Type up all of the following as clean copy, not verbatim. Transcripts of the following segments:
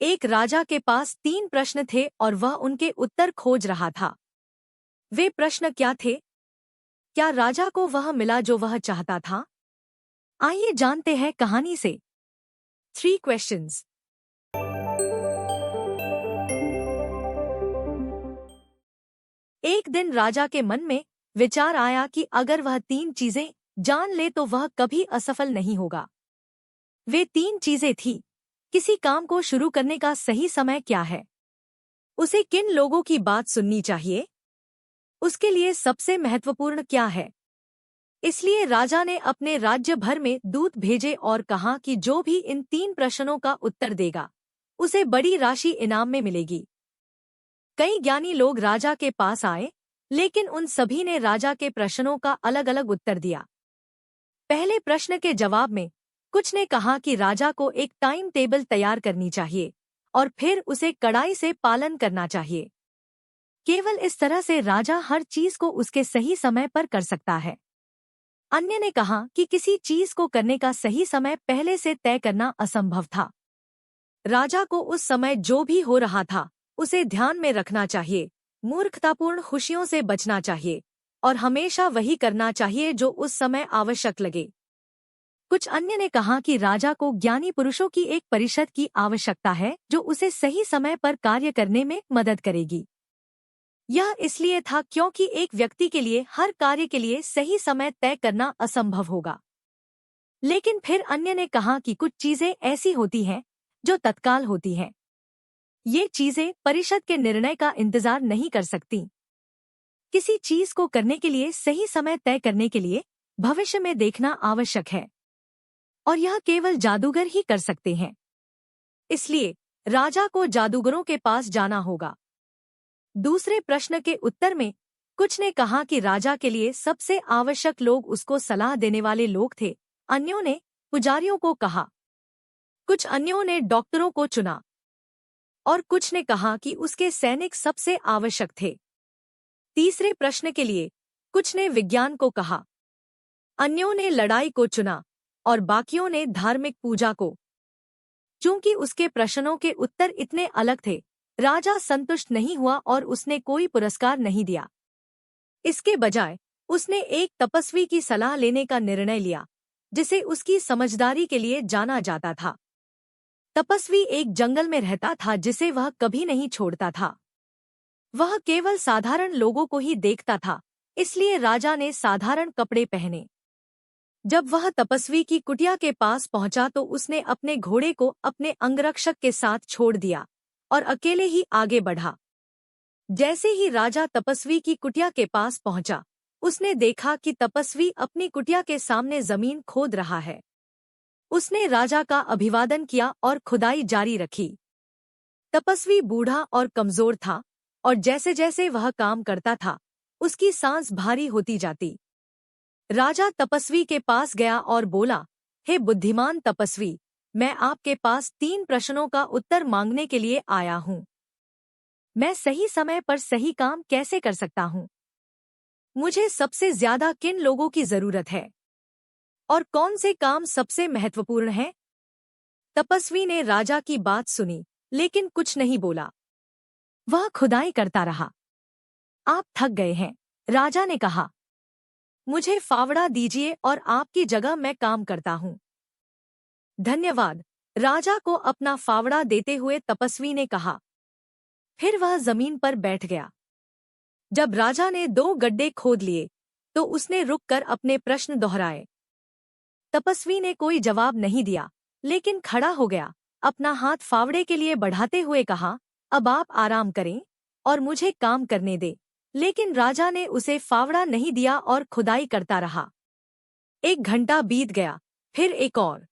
एक राजा के पास 3 प्रश्न थे और वह उनके उत्तर खोज रहा था। वे प्रश्न क्या थे? क्या राजा को वह मिला जो वह चाहता था? आइए जानते हैं कहानी से। 3 क्वेश्चंस। एक दिन राजा के मन में विचार आया कि अगर वह 3 चीजें जान ले तो वह कभी असफल नहीं होगा। वे 3 चीजें थी। किसी काम को शुरू करने का सही समय क्या है? उसे किन लोगों की बात सुननी चाहिए? उसके लिए सबसे महत्वपूर्ण क्या है? इसलिए राजा ने अपने राज्य भर में दूत भेजे और कहा कि जो भी इन 3 प्रश्नों का उत्तर देगा, उसे बड़ी राशि इनाम में मिलेगी। कई ज्ञानी लोग राजा के पास आए, लेकिन उन सभी ने राजा के प्रश्नों का अलग अलग उत्तर दिया। पहले प्रश्न के जवाब में कुछ ने कहा कि राजा को एक टाइम टेबल तैयार करनी चाहिए और फिर उसे कड़ाई से पालन करना चाहिए। केवल इस तरह से राजा हर चीज को उसके सही समय पर कर सकता है। अन्य ने कहा कि किसी चीज को करने का सही समय पहले से तय करना असंभव था। राजा को उस समय जो भी हो रहा था उसे ध्यान में रखना चाहिए, मूर्खतापूर्ण खुशियों से बचना चाहिए और हमेशा वही करना चाहिए जो उस समय आवश्यक लगे। कुछ अन्य ने कहा कि राजा को ज्ञानी पुरुषों की एक परिषद की आवश्यकता है जो उसे सही समय पर कार्य करने में मदद करेगी। यह इसलिए था क्योंकि एक व्यक्ति के लिए हर कार्य के लिए सही समय तय करना असंभव होगा। लेकिन फिर अन्य ने कहा कि कुछ चीजें ऐसी होती हैं जो तत्काल होती हैं। ये चीजें परिषद के निर्णय का इंतजार नहीं कर सकती। किसी चीज को करने के लिए सही समय तय करने के लिए भविष्य में देखना आवश्यक है और यह केवल जादूगर ही कर सकते हैं। इसलिए राजा को जादूगरों के पास जाना होगा। दूसरे प्रश्न के उत्तर में कुछ ने कहा कि राजा के लिए सबसे आवश्यक लोग उसको सलाह देने वाले लोग थे। अन्यों ने पुजारियों को कहा। कुछ अन्यों ने डॉक्टरों को चुना और कुछ ने कहा कि उसके सैनिक सबसे आवश्यक थे। तीसरे प्रश्न के लिए कुछ ने विज्ञान को कहा। अन्यों ने लड़ाई को चुना और बाकियों ने धार्मिक पूजा को। चूंकि उसके प्रश्नों के उत्तर इतने अलग थे, राजा संतुष्ट नहीं हुआ और उसने कोई पुरस्कार नहीं दिया। इसके बजाय उसने एक तपस्वी की सलाह लेने का निर्णय लिया, जिसे उसकी समझदारी के लिए जाना जाता था। तपस्वी एक जंगल में रहता था जिसे वह कभी नहीं छोड़ता था। वह केवल साधारण लोगों को ही देखता था, इसलिए राजा ने साधारण कपड़े पहने। जब वह तपस्वी की कुटिया के पास पहुंचा तो उसने अपने घोड़े को अपने अंगरक्षक के साथ छोड़ दिया और अकेले ही आगे बढ़ा। जैसे ही राजा तपस्वी की कुटिया के पास पहुंचा, उसने देखा कि तपस्वी अपनी कुटिया के सामने जमीन खोद रहा है। उसने राजा का अभिवादन किया और खुदाई जारी रखी। तपस्वी बूढ़ा और कमजोर था और जैसे जैसे वह काम करता था, उसकी सांस भारी होती जाती। राजा तपस्वी के पास गया और बोला, हे बुद्धिमान तपस्वी, मैं आपके पास 3 प्रश्नों का उत्तर मांगने के लिए आया हूँ। मैं सही समय पर सही काम कैसे कर सकता हूँ? मुझे सबसे ज्यादा किन लोगों की जरूरत है? और कौन से काम सबसे महत्वपूर्ण हैं? तपस्वी ने राजा की बात सुनी, लेकिन कुछ नहीं बोला। वह खुदाई करता रहा। आप थक गए हैं, राजा ने कहा। मुझे फावड़ा दीजिए और आपकी जगह मैं काम करता हूँ। धन्यवाद, राजा को अपना फावड़ा देते हुए तपस्वी ने कहा। फिर वह जमीन पर बैठ गया। जब राजा ने 2 गड्ढे खोद लिए, तो उसने रुककर अपने प्रश्न दोहराए। तपस्वी ने कोई जवाब नहीं दिया, लेकिन खड़ा हो गया, अपना हाथ फावड़े के लिए बढ़ाते हुए कहा, अब आप आराम करें और मुझे काम करने दे। लेकिन राजा ने उसे फावड़ा नहीं दिया और खुदाई करता रहा। 1 घंटा बीत गया, फिर एक और।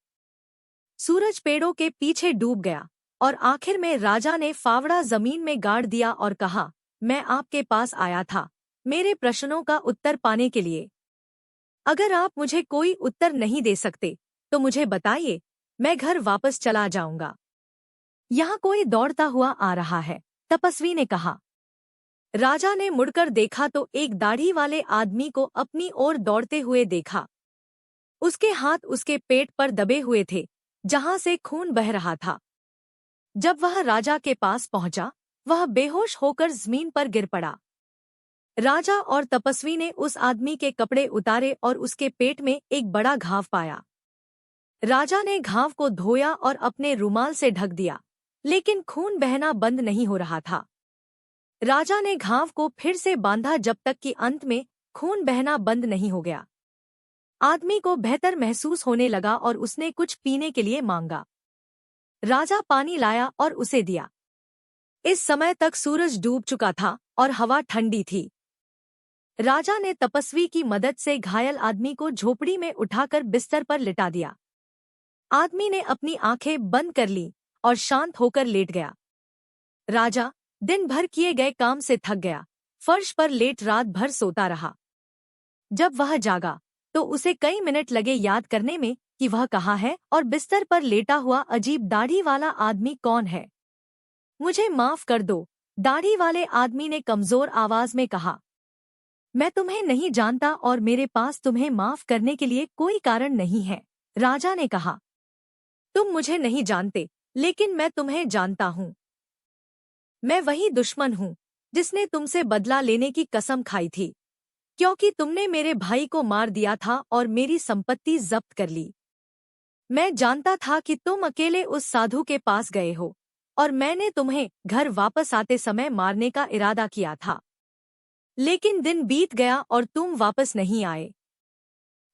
सूरज पेड़ों के पीछे डूब गया और आखिर में राजा ने फावड़ा जमीन में गाड़ दिया और कहा, मैं आपके पास आया था, मेरे प्रश्नों का उत्तर पाने के लिए। अगर आप मुझे कोई उत्तर नहीं दे सकते, तो मुझे बताइए, मैं घर वापस चला जाऊंगा। यहाँ कोई दौड़ता हुआ आ रहा है, तपस्वी ने कहा। राजा ने मुड़कर देखा तो एक दाढ़ी वाले आदमी को अपनी ओर दौड़ते हुए देखा। उसके हाथ उसके पेट पर दबे हुए थे, जहां से खून बह रहा था। जब वह राजा के पास पहुंचा, वह बेहोश होकर जमीन पर गिर पड़ा। राजा और तपस्वी ने उस आदमी के कपड़े उतारे और उसके पेट में एक बड़ा घाव पाया। राजा ने घाव को धोया और अपने रुमाल से ढक दिया, लेकिन खून बहना बंद नहीं हो रहा था। राजा ने घाव को फिर से बांधा जब तक कि अंत में खून बहना बंद नहीं हो गया। आदमी को बेहतर महसूस होने लगा और उसने कुछ पीने के लिए मांगा। राजा पानी लाया और उसे दिया। इस समय तक सूरज डूब चुका था और हवा ठंडी थी। राजा ने तपस्वी की मदद से घायल आदमी को झोपड़ी में उठाकर बिस्तर पर लिटा दिया। आदमी ने अपनी आंखें बंद कर ली और शांत होकर लेट गया। राजा दिन भर किए गए काम से थक गया, फर्श पर लेट रात भर सोता रहा। जब वह जागा तो उसे कई मिनट लगे याद करने में कि वह कहाँ है और बिस्तर पर लेटा हुआ अजीब दाढ़ी वाला आदमी कौन है। मुझे माफ कर दो, दाढ़ी वाले आदमी ने कमजोर आवाज में कहा। मैं तुम्हें नहीं जानता और मेरे पास तुम्हें माफ करने के लिए कोई कारण नहीं है, राजा ने कहा। तुम मुझे नहीं जानते, लेकिन मैं तुम्हें जानता हूँ। मैं वही दुश्मन हूँ जिसने तुमसे बदला लेने की कसम खाई थी, क्योंकि तुमने मेरे भाई को मार दिया था और मेरी संपत्ति जब्त कर ली। मैं जानता था कि तुम अकेले उस साधु के पास गए हो और मैंने तुम्हें घर वापस आते समय मारने का इरादा किया था, लेकिन दिन बीत गया और तुम वापस नहीं आए।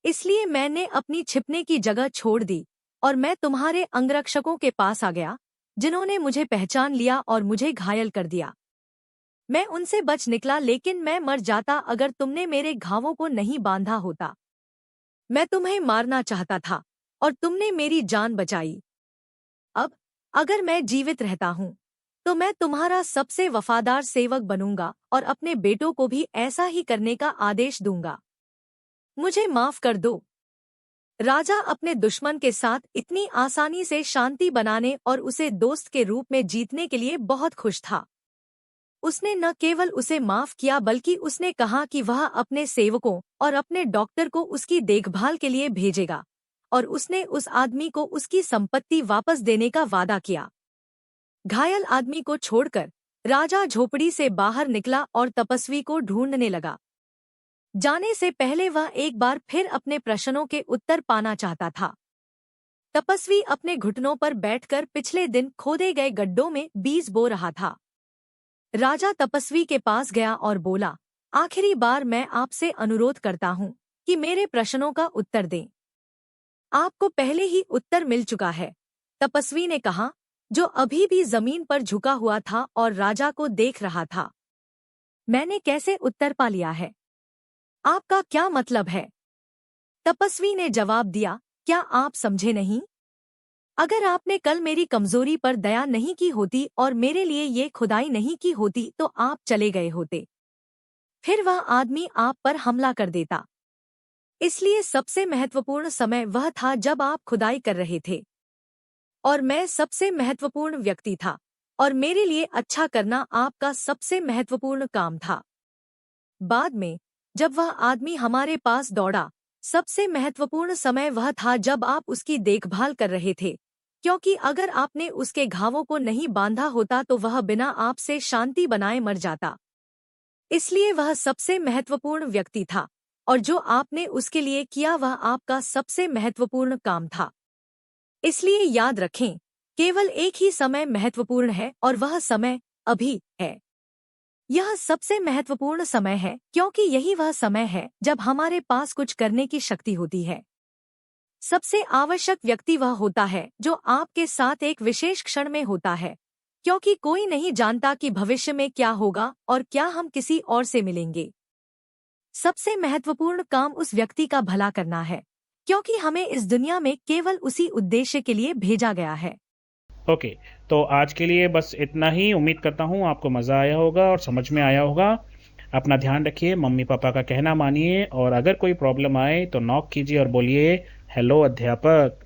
इसलिए मैंने अपनी छिपने की जगह छोड़ दी और मैं तुम्हारे अंगरक्षकों के पास आ गया, जिन्होंने मुझे पहचान लिया और मुझे घायल कर दिया। मैं उनसे बच निकला, लेकिन मैं मर जाता अगर तुमने मेरे घावों को नहीं बांधा होता। मैं तुम्हें मारना चाहता था और तुमने मेरी जान बचाई। अब अगर मैं जीवित रहता हूँ तो मैं तुम्हारा सबसे वफादार सेवक बनूंगा और अपने बेटों को भी ऐसा ही करने का आदेश दूंगा। मुझे माफ कर दो। राजा अपने दुश्मन के साथ इतनी आसानी से शांति बनाने और उसे दोस्त के रूप में जीतने के लिए बहुत खुश था। उसने न केवल उसे माफ किया, बल्कि उसने कहा कि वह अपने सेवकों और अपने डॉक्टर को उसकी देखभाल के लिए भेजेगा, और उसने उस आदमी को उसकी संपत्ति वापस देने का वादा किया। घायल आदमी को छोड़कर राजा झोपड़ी से बाहर निकला और तपस्वी को ढूंढने लगा। जाने से पहले वह एक बार फिर अपने प्रश्नों के उत्तर पाना चाहता था। तपस्वी अपने घुटनों पर बैठकर पिछले दिन खोदे गए गड्ढों में बीज बो रहा था। राजा तपस्वी के पास गया और बोला, आखिरी बार मैं आपसे अनुरोध करता हूँ कि मेरे प्रश्नों का उत्तर दें। आपको पहले ही उत्तर मिल चुका है, तपस्वी ने कहा, जो अभी भी जमीन पर झुका हुआ था और राजा को देख रहा था। मैंने कैसे उत्तर पा लिया है? आपका क्या मतलब है? तपस्वी ने जवाब दिया, क्या आप समझे नहीं? अगर आपने कल मेरी कमजोरी पर दया नहीं की होती और मेरे लिए ये खुदाई नहीं की होती तो आप चले गए होते। फिर वह आदमी आप पर हमला कर देता। इसलिए सबसे महत्वपूर्ण समय वह था जब आप खुदाई कर रहे थे, और मैं सबसे महत्वपूर्ण व्यक्ति था, और मेरे लिए अच्छा करना आपका सबसे महत्वपूर्ण काम था। बाद में जब वह आदमी हमारे पास दौड़ा, सबसे महत्वपूर्ण समय वह था जब आप उसकी देखभाल कर रहे थे, क्योंकि अगर आपने उसके घावों को नहीं बांधा होता तो वह बिना आपसे शांति बनाए मर जाता। इसलिए वह सबसे महत्वपूर्ण व्यक्ति था, और जो आपने उसके लिए किया वह आपका सबसे महत्वपूर्ण काम था। इसलिए याद रखें, केवल एक ही समय महत्वपूर्ण है और वह समय अभी है। यह सबसे महत्वपूर्ण समय है क्योंकि यही वह समय है जब हमारे पास कुछ करने की शक्ति होती है। सबसे आवश्यक व्यक्ति वह होता है जो आपके साथ एक विशेष क्षण में होता है, क्योंकि कोई नहीं जानता कि भविष्य में क्या होगा और क्या हम किसी और से मिलेंगे। सबसे महत्वपूर्ण काम उस व्यक्ति का भला करना है, क्योंकि हमें इस दुनिया में केवल उसी उद्देश्य के लिए भेजा गया है। ओके, तो आज के लिए बस इतना ही। उम्मीद करता हूँ आपको मज़ा आया होगा और समझ में आया होगा। अपना ध्यान रखिए, मम्मी पापा का कहना मानिए, और अगर कोई प्रॉब्लम आए तो नॉक कीजिए और बोलिए, हेलो अध्यापक।